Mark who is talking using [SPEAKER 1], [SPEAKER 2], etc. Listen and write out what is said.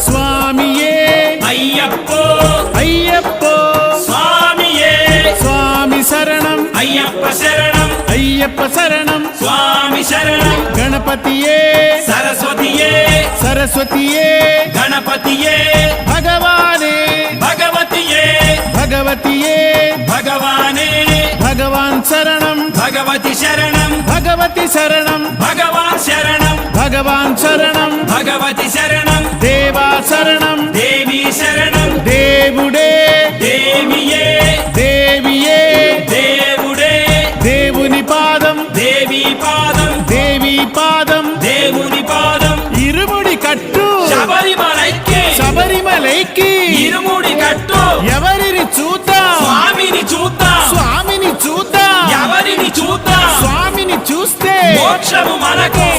[SPEAKER 1] స్వామియే
[SPEAKER 2] అయ్యప్పో
[SPEAKER 1] అయ్యప్పో
[SPEAKER 2] స్వామియే
[SPEAKER 1] స్వామి శరణం
[SPEAKER 2] అయ్యప్ప శరణం
[SPEAKER 1] అయ్యప్ప శరణం
[SPEAKER 2] స్వామి శరణం
[SPEAKER 1] గణపతియే
[SPEAKER 2] సరస్వతియే
[SPEAKER 1] సరస్వతియే
[SPEAKER 2] గణపతియే
[SPEAKER 1] భగవానే
[SPEAKER 2] భగవతియే
[SPEAKER 1] భగవతియే
[SPEAKER 2] భగవానే
[SPEAKER 1] భగవాన్ శరణం
[SPEAKER 2] భగవతి శరణం
[SPEAKER 1] భగవతి శరణం
[SPEAKER 2] భగవాన్ శరణం
[SPEAKER 1] భగవాన్ శరణం
[SPEAKER 2] భగవతి శరణం
[SPEAKER 1] దేవా శరణం
[SPEAKER 2] దేవి శరణం
[SPEAKER 1] దేవుడే
[SPEAKER 2] దేవియే
[SPEAKER 1] దేవియే
[SPEAKER 2] దేవుడే
[SPEAKER 1] దేవుని పాదం
[SPEAKER 2] దేవి పాదం
[SPEAKER 1] దేవి పాదం
[SPEAKER 2] దేవుని పాదం
[SPEAKER 1] ఇరుముడి కట్టు
[SPEAKER 2] శబరిమలైకి
[SPEAKER 1] శబరిమలైకి
[SPEAKER 2] ఇరుముడి కట్టు
[SPEAKER 1] ఎవరిని చూద్దాం
[SPEAKER 2] స్వామిని చూద్దాం
[SPEAKER 1] స్వామిని చూద్దాం
[SPEAKER 2] ఎవరిని చూద్దాం
[SPEAKER 1] స్వామిని చూస్తే
[SPEAKER 2] మోక్షము మనకు